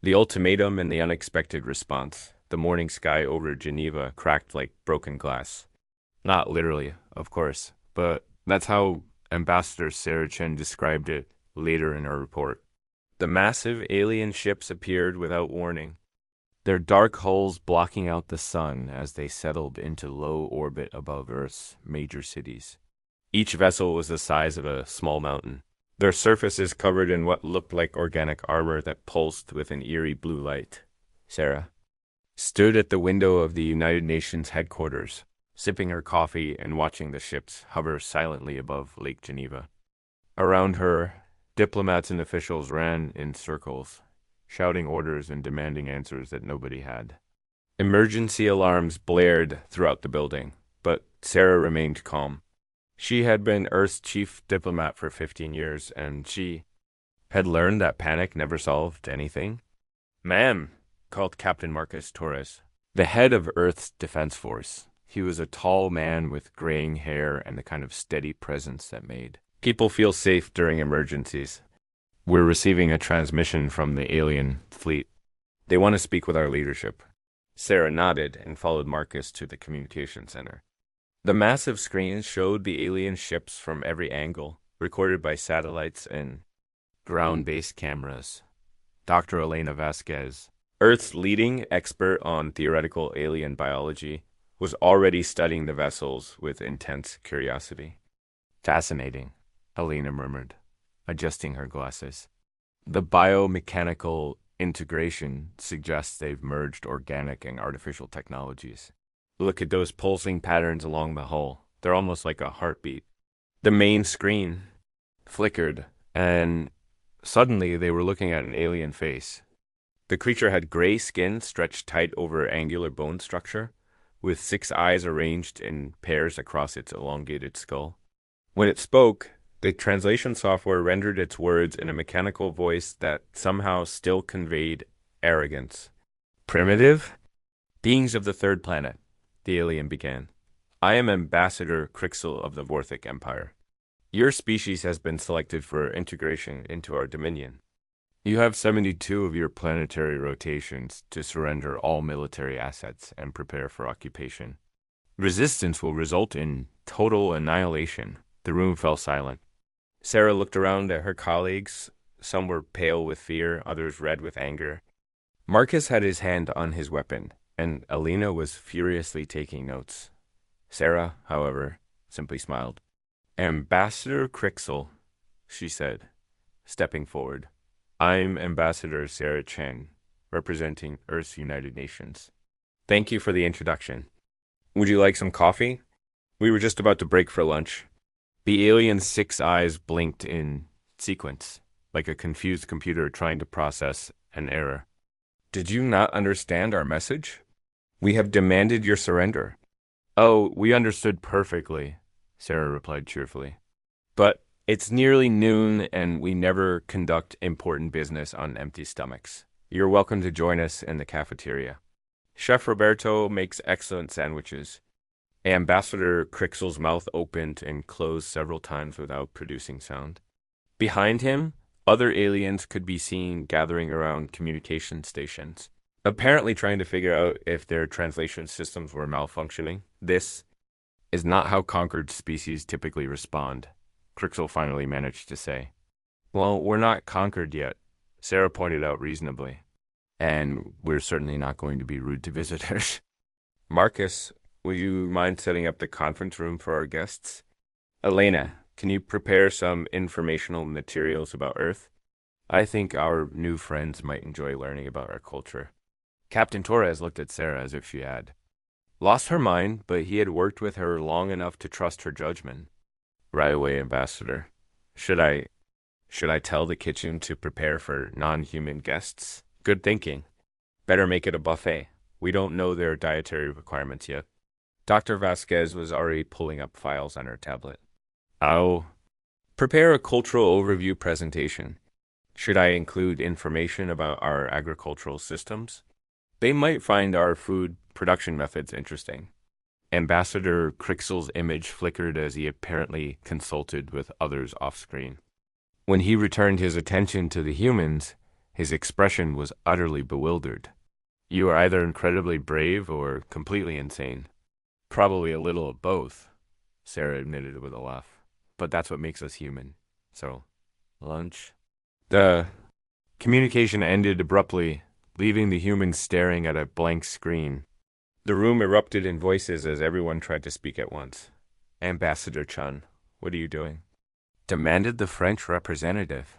The ultimatum and the unexpected response. The morning sky over Geneva cracked like broken glass. Not literally, of course, but that's how Ambassador Sarah Chen described it later in her report. The massive alien ships appeared without warning, their dark hulls blocking out the sun as they settled into low orbit above Earth's major cities. Each vessel was the size of a small mountain, their surfaces covered in what looked like organic armor that pulsed with an eerie blue light. Sarah stood at the window of the United Nations headquarters, sipping her coffee and watching the ships hover silently above Lake Geneva. Around her, diplomats and officials ran in circles, shouting orders and demanding answers that nobody had. Emergency alarms blared throughout the building, but Sarah remained calm. She had been Earth's chief diplomat for 15 years, and she had learned that panic never solved anything. "Ma'am," called Captain Marcus Torres, the head of Earth's defense force. He was a tall man with graying hair and the kind of steady presence that made people feel safe during emergencies. "We're receiving a transmission from the alien fleet. They want to speak with our leadership." Sarah nodded and followed Marcus to the communication center. The massive screens showed the alien ships from every angle, recorded by satellites and ground-based cameras. Dr. Elena Vasquez, Earth's leading expert on theoretical alien biology, was already studying the vessels with intense curiosity. "Fascinating," Elena murmured, adjusting her glasses. "The biomechanical integration suggests they've merged organic and artificial technologies. Look at those pulsing patterns along the hull. They're almost like a heartbeat." The main screen flickered, and suddenly they were looking at an alien face. The creature had gray skin stretched tight over angular bone structure, with 6 eyes arranged in pairs across its elongated skull. When it spoke, the translation software rendered its words in a mechanical voice that somehow still conveyed arrogance. "Primitive beings of the third planet," the alien began. "I am Ambassador Crixel of the Vorthic Empire. Your species has been selected for integration into our dominion. You have 72 of your planetary rotations to surrender all military assets and prepare for occupation. Resistance will result in total annihilation." The room fell silent. Sarah looked around at her colleagues. Some were pale with fear, others red with anger. Marcus had his hand on his weapon, and Alina was furiously taking notes. Sarah, however, simply smiled. "Ambassador Crixel," she said, stepping forward. "I'm Ambassador Sarah Chen, representing Earth's United Nations. Thank you for the introduction. Would you like some coffee? We were just about to break for lunch." The alien's 6 eyes blinked in sequence, like a confused computer trying to process an error. "Did you not understand our message? We have demanded your surrender." "Oh, we understood perfectly," Sarah replied cheerfully. "But it's nearly noon and we never conduct important business on empty stomachs. You're welcome to join us in the cafeteria. Chef Roberto makes excellent sandwiches." Ambassador Crixel's mouth opened and closed several times without producing sound. Behind him, other aliens could be seen gathering around communication stations, apparently trying to figure out if their translation systems were malfunctioning. "This is not how conquered species typically respond," Crixel finally managed to say. "Well, we're not conquered yet," Sarah pointed out reasonably. "And we're certainly not going to be rude to visitors." "Marcus, would you mind setting up the conference room for our guests? Elena, can you prepare some informational materials about Earth? I think our new friends might enjoy learning about our culture." Captain Torres looked at Sarah as if she had lost her mind, but he had worked with her long enough to trust her judgment. "Right away, Ambassador. Should I tell the kitchen to prepare for non-human guests?" "Good thinking. Better make it a buffet. We don't know their dietary requirements yet." Dr. Vasquez was already pulling up files on her tablet. "I'll prepare a cultural overview presentation. Should I include information about our agricultural systems? They might find our food production methods interesting." Ambassador Crixel's image flickered as he apparently consulted with others off-screen. When he returned his attention to the humans, His expression was utterly bewildered. You are either incredibly brave or completely insane. Probably a little of both, Sarah admitted with a laugh. But that's what makes us human. So, lunch? The communication ended abruptly, leaving the humans staring at a blank screen. The room erupted in voices as everyone tried to speak at once. Ambassador Chun, what are you doing? Demanded the French representative.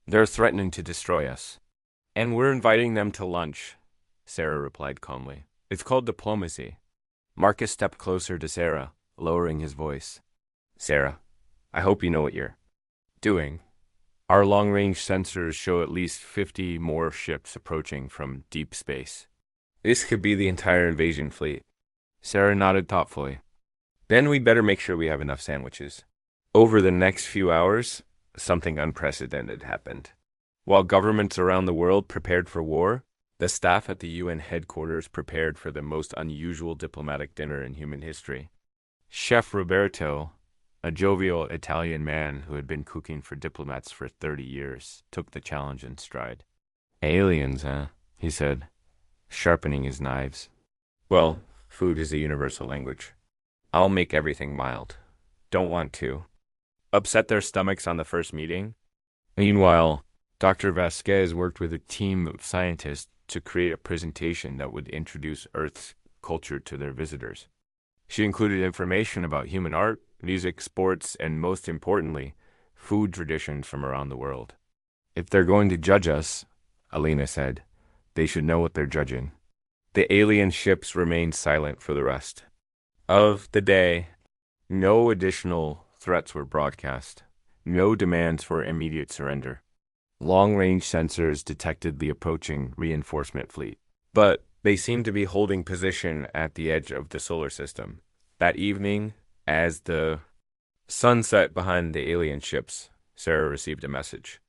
They're threatening to destroy us. And we're inviting them to lunch, Sarah replied calmly. It's called diplomacy. Marcus stepped closer to Sarah, lowering his voice. Sarah, I hope you know what you're doing. Our long-range sensors show at least 50 more ships approaching from deep space. This could be the entire invasion fleet. Sarah nodded thoughtfully. Then we'd better make sure we have enough sandwiches. Over the next few hours, something unprecedented happened. While governments around the world prepared for war, the staff at the UN headquarters prepared for the most unusual diplomatic dinner in human history. Chef Roberto, a jovial Italian man who had been cooking for diplomats for 30 years, took the challenge in stride. Aliens, huh? He said, sharpening his knives. Well, food is a universal language. I'll make everything mild. Don't want to upset their stomachs on the first meeting. Meanwhile, Dr. Vasquez worked with a team of scientists to create a presentation that would introduce Earth's culture to their visitors. She included information about human art, music, sports, and most importantly, food traditions from around the world. If they're going to judge us, Alina said, they should know what they're judging. The alien ships remained silent for the rest of the day. No additional threats were broadcast. No demands for immediate surrender. Long-range sensors detected the approaching reinforcement fleet, but they seemed to be holding position at the edge of the solar system. That evening, as the sun set behind the alien ships, Sarah received a message.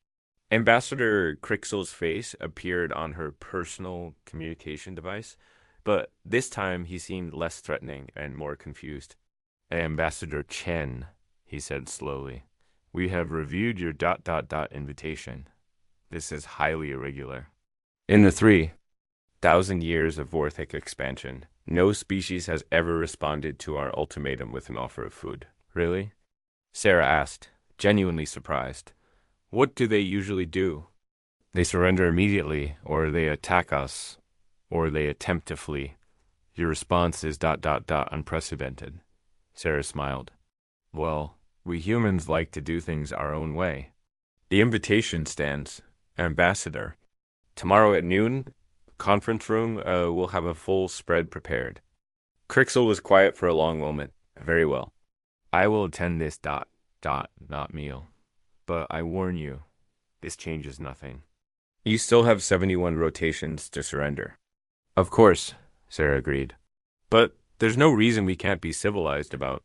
Ambassador Crixel's face appeared on her personal communication device, but this time he seemed less threatening and more confused. Ambassador Chen, he said slowly, we have reviewed your ... invitation. This is highly irregular. In the 3,000 years of Vorthic expansion, no species has ever responded to our ultimatum with an offer of food. Really? Sarah asked, genuinely surprised. What do they usually do? They surrender immediately, or they attack us, or they attempt to flee. Your response is ... unprecedented. Sarah smiled. Well, we humans like to do things our own way. The invitation stands. Ambassador. Tomorrow at noon, conference room, we'll have a full spread prepared. Crixel was quiet for a long moment. Very well. I will attend this ... not meal. But I warn you, this changes nothing. You still have 71 rotations to surrender. Of course, Sarah agreed. But there's no reason we can't be civilized about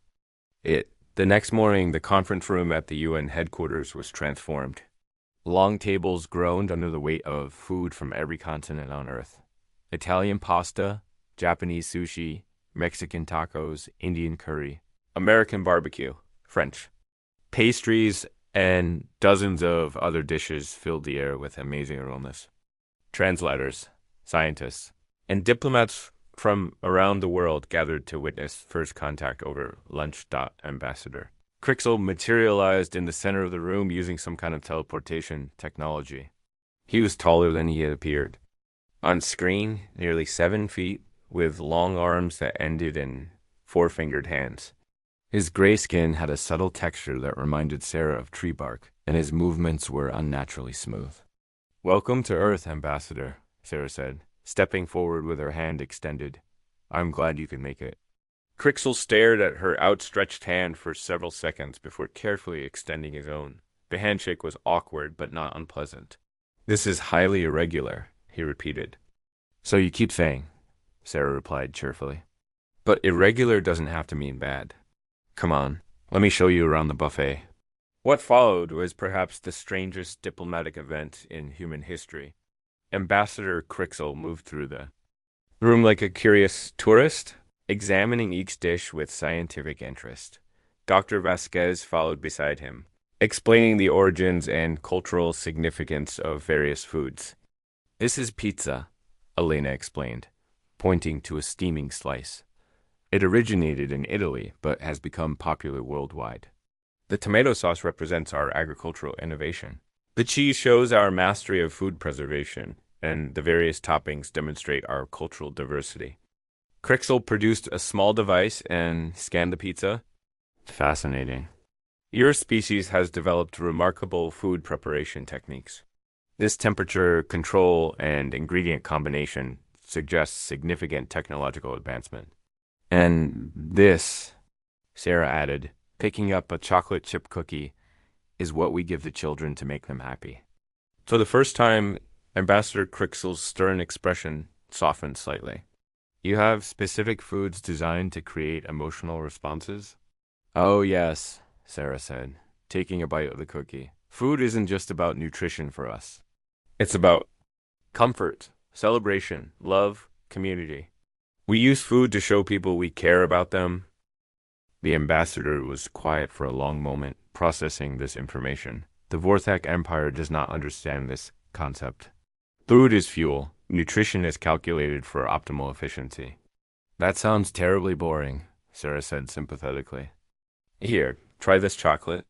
it. The next morning, the conference room at the UN headquarters was transformed. Long tables groaned under the weight of food from every continent on Earth. Italian pasta, Japanese sushi, Mexican tacos, Indian curry, American barbecue, French. Pastries and dozens of other dishes filled the air with amazing aromas. Translators, scientists, and diplomats from around the world gathered to witness first contact over lunch. Ambassador Crixel materialized in the center of the room using some kind of teleportation technology. He was taller than he had appeared. On screen, nearly 7 feet, with long arms that ended in 4-fingered hands. His gray skin had a subtle texture that reminded Sarah of tree bark, and his movements were unnaturally smooth. Welcome to Earth, Ambassador, Sarah said, stepping forward with her hand extended. I'm glad you could make it. Crixel stared at her outstretched hand for several seconds before carefully extending his own. The handshake was awkward but not unpleasant. This is highly irregular, he repeated. So you keep saying, Sarah replied cheerfully. But irregular doesn't have to mean bad. Come on, let me show you around the buffet. What followed was perhaps the strangest diplomatic event in human history. Ambassador Crixel moved through the room like a curious tourist, examining each dish with scientific interest. Dr. Vasquez followed beside him, explaining the origins and cultural significance of various foods. This is pizza, Elena explained, pointing to a steaming slice. It originated in Italy, but has become popular worldwide. The tomato sauce represents our agricultural innovation. The cheese shows our mastery of food preservation, and the various toppings demonstrate our cultural diversity. Crixel produced a small device and scanned the pizza. Fascinating. Your species has developed remarkable food preparation techniques. This temperature control and ingredient combination suggests significant technological advancement. And this, Sarah added, picking up a chocolate chip cookie, is what we give the children to make them happy. For the first time, Ambassador Crixel's stern expression softened slightly. You have specific foods designed to create emotional responses? Oh, yes, Sarah said, taking a bite of the cookie. Food isn't just about nutrition for us. It's about comfort, celebration, love, community. We use food to show people we care about them. The ambassador was quiet for a long moment, processing this information. The Vorthak Empire does not understand this concept. Food is fuel. Nutrition is calculated for optimal efficiency. That sounds terribly boring, Sarah said sympathetically. Here, try this chocolate.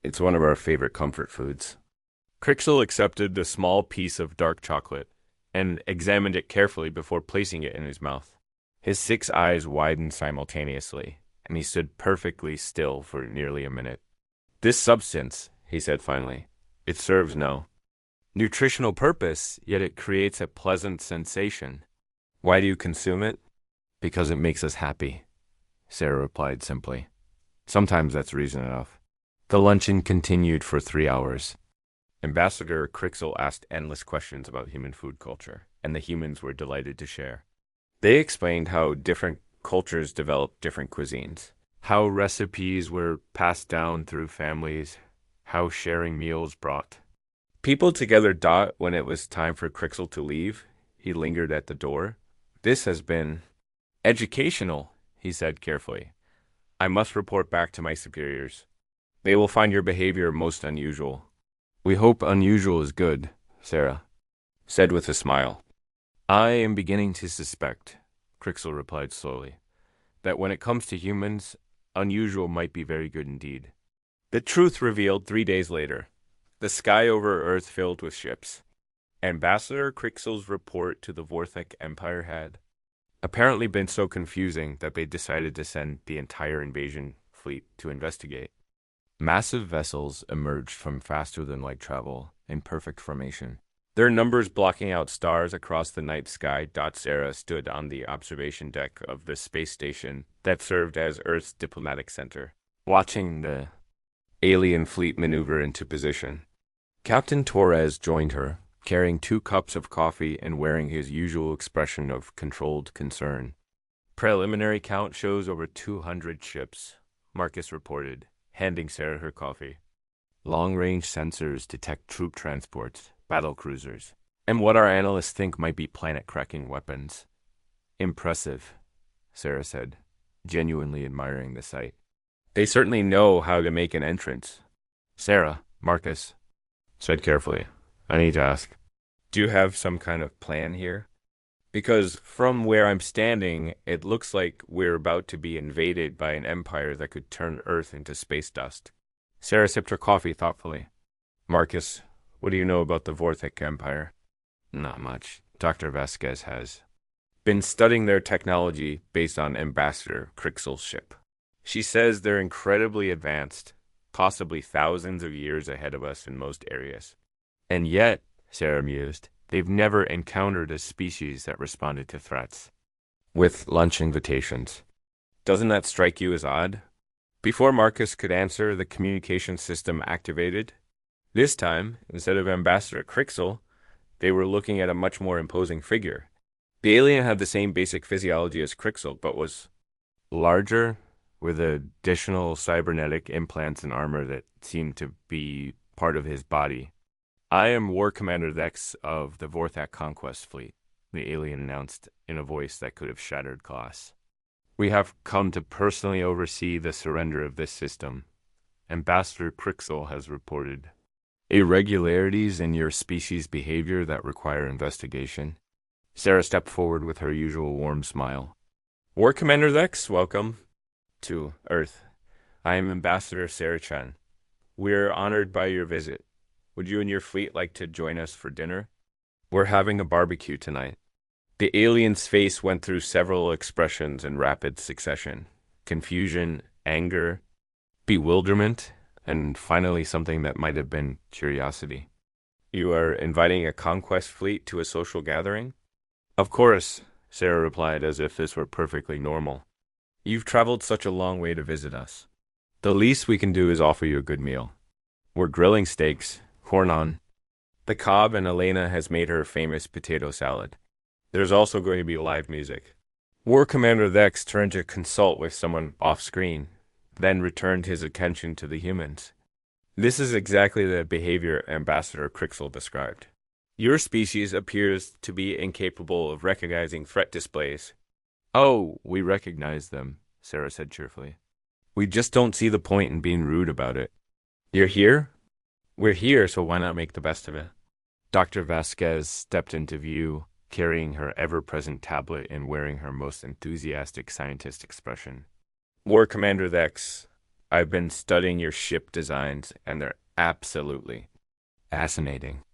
It's one of our favorite comfort foods. Crixel accepted the small piece of dark chocolate and examined it carefully before placing it in his mouth. His 6 eyes widened simultaneously, and he stood perfectly still for nearly a minute. This substance, he said finally, it serves no nutritional purpose, yet it creates a pleasant sensation. Why do you consume it? Because it makes us happy, Sarah replied simply. Sometimes that's reason enough. The luncheon continued for 3 hours. Ambassador Crixel asked endless questions about human food culture, and the humans were delighted to share. They explained how different cultures developed different cuisines, how recipes were passed down through families, how sharing meals brought people together. When it was time for Crixel to leave, he lingered at the door. This has been educational, he said carefully. I must report back to my superiors. They will find your behavior most unusual. We hope unusual is good, Sarah said with a smile. I am beginning to suspect, Crixel replied slowly, that when it comes to humans, unusual might be very good indeed. The truth revealed 3 days later. The sky over Earth filled with ships. Ambassador Crixel's report to the Vorthak Empire had apparently been so confusing that they decided to send the entire invasion fleet to investigate. Massive vessels emerged from faster-than-light travel in perfect formation. Their numbers blocking out stars across the night sky. Sarah stood on the observation deck of the space station that served as Earth's diplomatic center, watching the alien fleet maneuver into position. Captain Torres joined her, carrying 2 cups of coffee and wearing his usual expression of controlled concern. Preliminary count shows over 200 ships, Marcus reported, handing Sarah her coffee. Long-range sensors detect troop transports, battle cruisers, and what our analysts think might be planet-cracking weapons. Impressive, Sarah said, genuinely admiring the sight. They certainly know how to make an entrance. Sarah, Marcus said carefully, I need to ask, do you have some kind of plan here? Because from where I'm standing, it looks like we're about to be invaded by an empire that could turn Earth into space dust. Sarah sipped her coffee thoughtfully. Marcus, what do you know about the Vorthak Empire? Not much. Dr. Vasquez has been studying their technology based on Ambassador Crixel's ship. She says they're incredibly advanced, possibly thousands of years ahead of us in most areas. And yet, Sarah mused, they've never encountered a species that responded to threats with lunch invitations. Doesn't that strike you as odd? Before Marcus could answer, the communication system activated. This time, instead of Ambassador Crixel, they were looking at a much more imposing figure. The alien had the same basic physiology as Crixel, but was larger, with additional cybernetic implants and armor that seemed to be part of his body. I am War Commander Dex of the Vorthak Conquest Fleet, the alien announced in a voice that could have shattered glass. We have come to personally oversee the surrender of this system, Ambassador Crixel has reported. Irregularities in your species' behavior that require investigation. Sarah stepped forward with her usual warm smile. War Commander Lex, welcome to Earth. I am Ambassador Sarah Chan. We're honored by your visit. Would you and your fleet like to join us for dinner? We're having a barbecue tonight. The alien's face went through several expressions in rapid succession. Confusion, anger, bewilderment, and finally something that might have been curiosity. You are inviting a conquest fleet to a social gathering? Of course, Sarah replied as if this were perfectly normal. You've traveled such a long way to visit us. The least we can do is offer you a good meal. We're grilling steaks, corn on the cob, and Elena has made her famous potato salad. There's also going to be live music. War Commander Lex turned to consult with someone off-screen, then returned his attention to the humans. This is exactly the behavior Ambassador Crixel described. Your species appears to be incapable of recognizing threat displays. Oh, we recognize them, Sarah said cheerfully. We just don't see the point in being rude about it. You're here? We're here, so why not make the best of it? Dr. Vasquez stepped into view, carrying her ever-present tablet and wearing her most enthusiastic scientist expression. War Commander Lex, I've been studying your ship designs, and they're absolutely fascinating.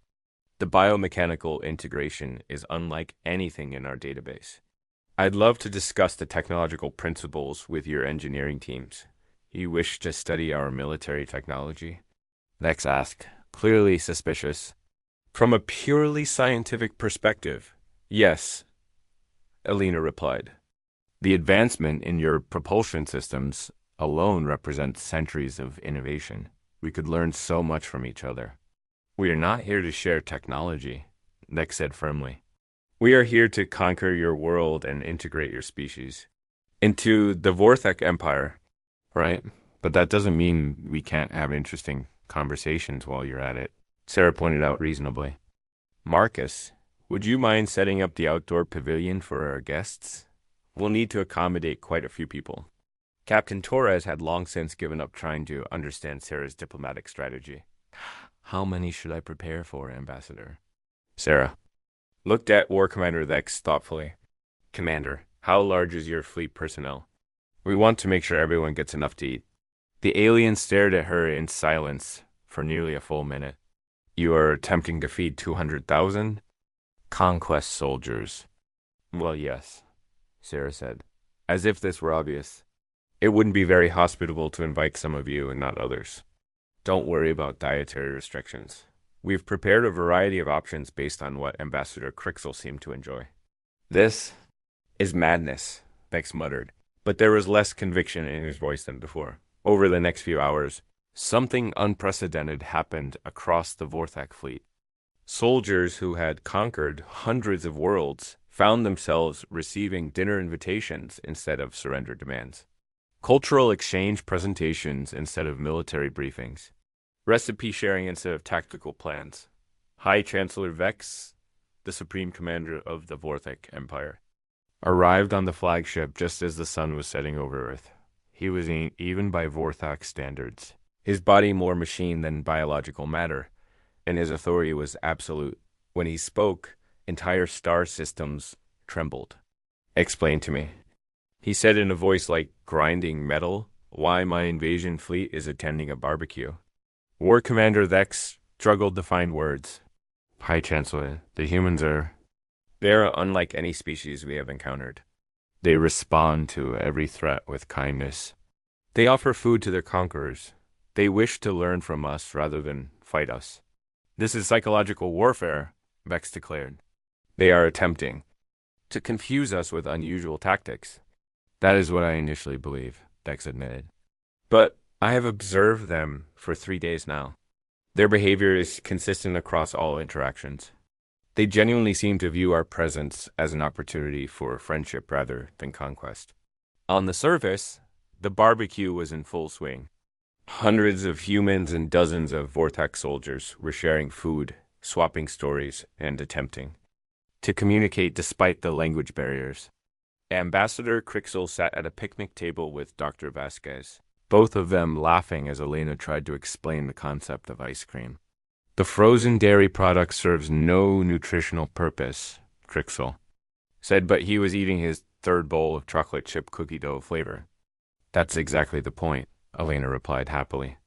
The biomechanical integration is unlike anything in our database. I'd love to discuss the technological principles with your engineering teams. You wish to study our military technology? Lex asked, clearly suspicious. From a purely scientific perspective, yes, Elena replied. The advancement in your propulsion systems alone represents centuries of innovation. We could learn so much from each other. We are not here to share technology, Lex said firmly. We are here to conquer your world and integrate your species into the Vorthak Empire, right? But that doesn't mean we can't have interesting conversations while you're at it, Sarah pointed out reasonably. Marcus, would you mind setting up the outdoor pavilion for our guests? We'll need to accommodate quite a few people. Captain Torres had long since given up trying to understand Sarah's diplomatic strategy. How many should I prepare for, Ambassador? Sarah looked at War Commander Lex thoughtfully. Commander, how large is your fleet personnel? We want to make sure everyone gets enough to eat. The alien stared at her in silence for nearly a full minute. You are attempting to feed 200,000? Conquest soldiers. Well, yes, Sarah said, as if this were obvious. It wouldn't be very hospitable to invite some of you and not others. Don't worry about dietary restrictions. We've prepared a variety of options based on what Ambassador Crixel seemed to enjoy. This is madness, Vex muttered, but there was less conviction in his voice than before. Over the next few hours, something unprecedented happened across the Vorthak fleet. Soldiers who had conquered hundreds of worlds found themselves receiving dinner invitations instead of surrender demands. Cultural exchange presentations instead of military briefings. Recipe sharing instead of tactical plans. High Chancellor Vex, the Supreme Commander of the Vorthak Empire, arrived on the flagship just as the sun was setting over Earth. He was even by Vorthak standards. His body more machine than biological matter, and his authority was absolute. When he spoke, entire star systems trembled. Explain to me, he said in a voice like grinding metal, why my invasion fleet is attending a barbecue. War Commander Lex struggled to find words. High Chancellor, the humans they are unlike any species we have encountered. They respond to every threat with kindness. They offer food to their conquerors. They wish to learn from us rather than fight us. This is psychological warfare, Vex declared. They are attempting to confuse us with unusual tactics. That is what I initially believed, Vex admitted. But I have observed them for 3 days now. Their behavior is consistent across all interactions. They genuinely seem to view our presence as an opportunity for friendship rather than conquest. On the surface, the barbecue was in full swing. Hundreds of humans and dozens of Vorthak soldiers were sharing food, swapping stories, and attempting to communicate despite the language barriers. Ambassador Crixel sat at a picnic table with Dr. Vasquez, both of them laughing as Elena tried to explain the concept of ice cream. The frozen dairy product serves no nutritional purpose, Trixel said, but he was eating his third bowl of chocolate chip cookie dough flavor. That's exactly the point, Elena replied happily.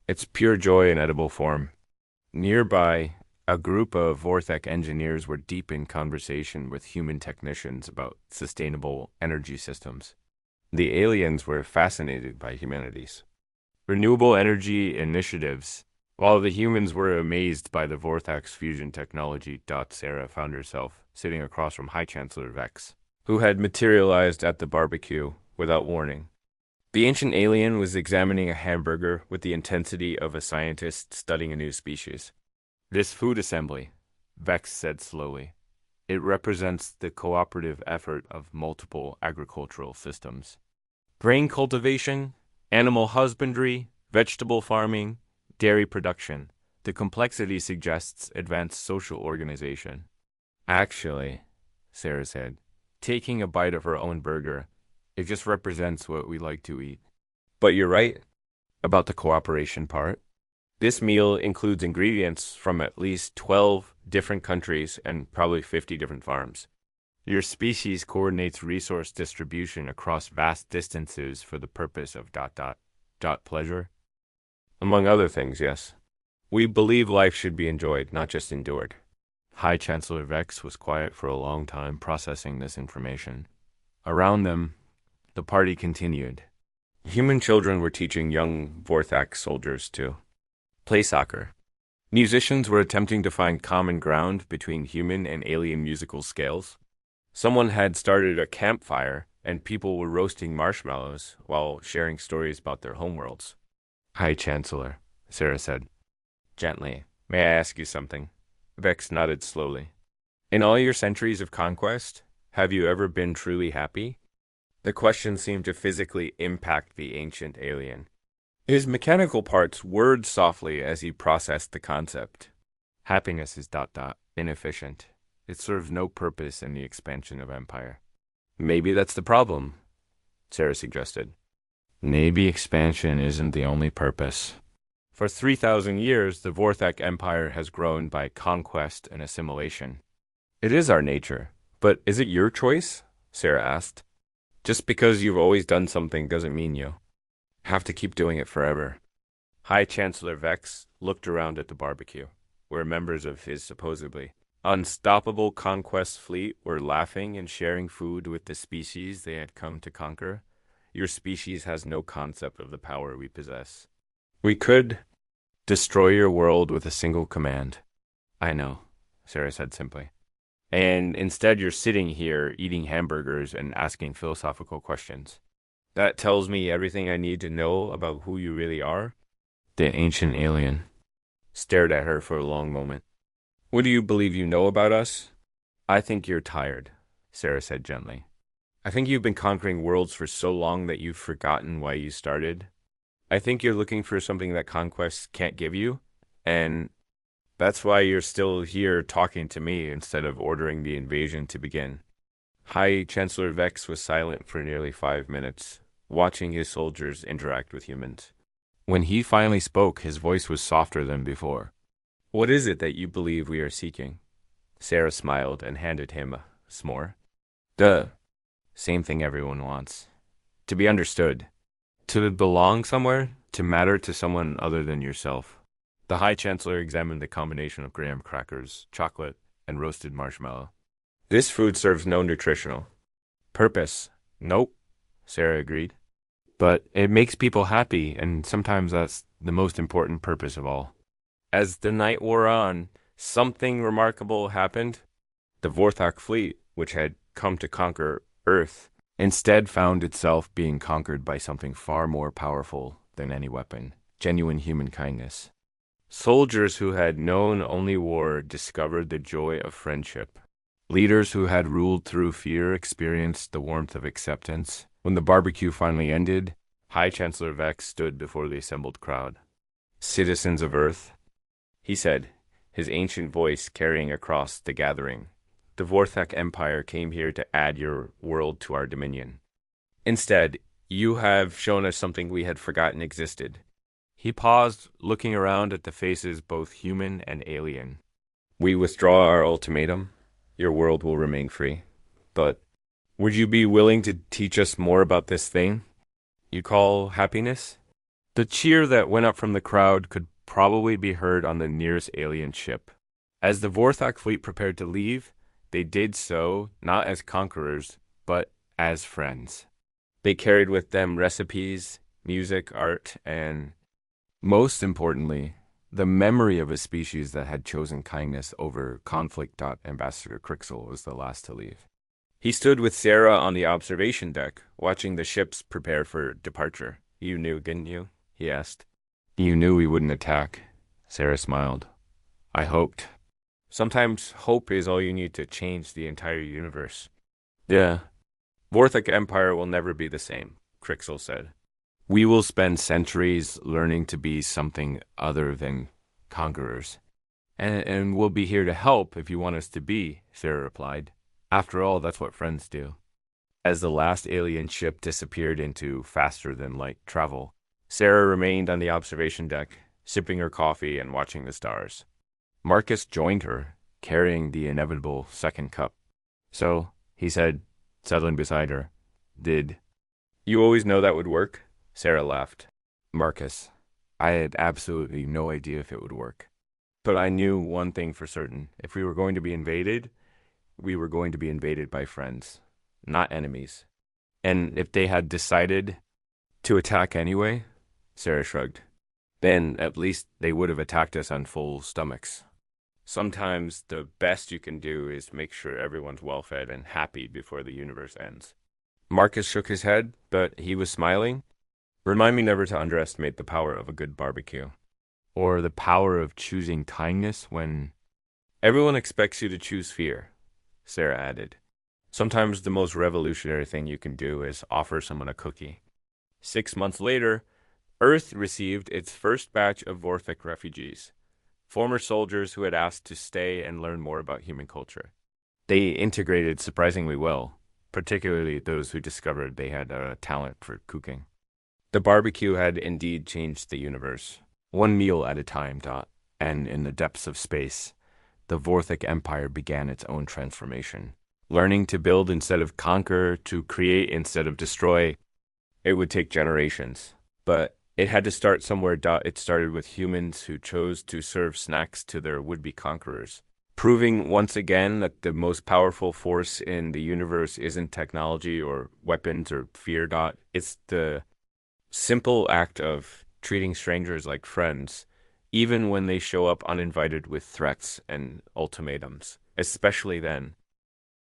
It's pure joy in edible form. Nearby, a group of Vorthek engineers were deep in conversation with human technicians about sustainable energy systems. The aliens were fascinated by humanity's renewable energy initiatives, while the humans were amazed by the Vorthak's fusion technology. Sarah found herself sitting across from High Chancellor Vex, who had materialized at the barbecue without warning. The ancient alien was examining a hamburger with the intensity of a scientist studying a new species. This food assembly, Vex said slowly, it represents the cooperative effort of multiple agricultural systems. Grain cultivation, animal husbandry, vegetable farming, dairy production. The complexity suggests advanced social organization. Actually, Sarah said, taking a bite of her own burger, it just represents what we like to eat. But you're right about the cooperation part. This meal includes ingredients from at least 12 different countries and probably 50 different farms. Your species coordinates resource distribution across vast distances for the purpose of ... pleasure. Among other things, yes. We believe life should be enjoyed, not just endured. High Chancellor Vex was quiet for a long time, processing this information. Around them, the party continued. Human children were teaching young Vorthak soldiers to play soccer. Musicians were attempting to find common ground between human and alien musical scales. Someone had started a campfire, and people were roasting marshmallows while sharing stories about their homeworlds. High Chancellor, Sarah said, gently, may I ask you something? Vex nodded slowly. In all your centuries of conquest, have you ever been truly happy? The question seemed to physically impact the ancient alien. His mechanical parts whirred softly as he processed the concept. Happiness is ... inefficient. It serves no purpose in the expansion of empire. Maybe that's the problem, Sarah suggested. Maybe expansion isn't the only purpose. For 3,000 years, the Vorthak Empire has grown by conquest and assimilation. It is our nature, but is it your choice? Sarah asked. Just because you've always done something doesn't mean you have to keep doing it forever. High Chancellor Vex looked around at the barbecue, where members of his supposedly unstoppable conquest fleet were laughing and sharing food with the species they had come to conquer. Your species has no concept of the power we possess. We could destroy your world with a single command. I know, Sarah said simply. And instead you're sitting here eating hamburgers and asking philosophical questions. That tells me everything I need to know about who you really are. The ancient alien stared at her for a long moment. What do you believe you know about us? I think you're tired, Sarah said gently. I think you've been conquering worlds for so long that you've forgotten why you started. I think you're looking for something that conquest can't give you, and that's why you're still here talking to me instead of ordering the invasion to begin. High Chancellor Vex was silent for nearly 5 minutes, watching his soldiers interact with humans. When he finally spoke, his voice was softer than before. What is it that you believe we are seeking? Sarah smiled and handed him a s'more. Duh. Same thing everyone wants. To be understood. To belong somewhere. To matter to someone other than yourself. The High Chancellor examined the combination of graham crackers, chocolate, and roasted marshmallow. This food serves no nutritional purpose. Nope, Sarah agreed. But it makes people happy, and sometimes that's the most important purpose of all. As the night wore on, something remarkable happened. The Vorthak fleet, which had come to conquer Earth, instead found itself being conquered by something far more powerful than any weapon, genuine human kindness. Soldiers who had known only war discovered the joy of friendship. Leaders who had ruled through fear experienced the warmth of acceptance. When the barbecue finally ended, High Chancellor Vex stood before the assembled crowd. Citizens of Earth, he said, his ancient voice carrying across the gathering. The Vorthak Empire came here to add your world to our dominion. Instead, you have shown us something we had forgotten existed. He paused, looking around at the faces both human and alien. We withdraw our ultimatum. Your world will remain free. But would you be willing to teach us more about this thing you call happiness? The cheer that went up from the crowd could probably be heard on the nearest alien ship. As the Vorthak fleet prepared to leave, they did so not as conquerors, but as friends. They carried with them recipes, music, art, and, most importantly, the memory of a species that had chosen kindness over conflict. Ambassador Crixel was the last to leave. He stood with Sarah on the observation deck, watching the ships prepare for departure. You knew, didn't you? He asked. You knew we wouldn't attack. Sarah smiled. I hoped. Sometimes hope is all you need to change the entire universe. Yeah. Vorthak Empire will never be the same, Crixel said. We will spend centuries learning to be something other than conquerors. And we'll be here to help if you want us to be, Sarah replied. After all, that's what friends do. As the last alien ship disappeared into faster-than-light travel, Sarah remained on the observation deck, sipping her coffee and watching the stars. Marcus joined her, carrying the inevitable second cup. So, he said, settling beside her, did you always know that would work? Sarah laughed. Marcus, I had absolutely no idea if it would work. But I knew one thing for certain. If we were going to be invaded, we were going to be invaded by friends, not enemies. And if they had decided to attack anyway, Sarah shrugged, then at least they would have attacked us on full stomachs. Sometimes the best you can do is make sure everyone's well-fed and happy before the universe ends. Marcus shook his head, but he was smiling. Remind me never to underestimate the power of a good barbecue. Or the power of choosing kindness when everyone expects you to choose fear, Sarah added. Sometimes the most revolutionary thing you can do is offer someone a cookie. 6 months later, Earth received its first batch of Vorthak refugees, former soldiers who had asked to stay and learn more about human culture. They integrated surprisingly well, particularly those who discovered they had a talent for cooking. The barbecue had indeed changed the universe, one meal at a time. And in the depths of space, the Vorthak Empire began its own transformation. Learning to build instead of conquer, to create instead of destroy. It would take generations, but it had to start somewhere. It started with humans who chose to serve snacks to their would-be conquerors, proving once again that the most powerful force in the universe isn't technology or weapons or fear. It's the simple act of treating strangers like friends, even when they show up uninvited with threats and ultimatums, especially then.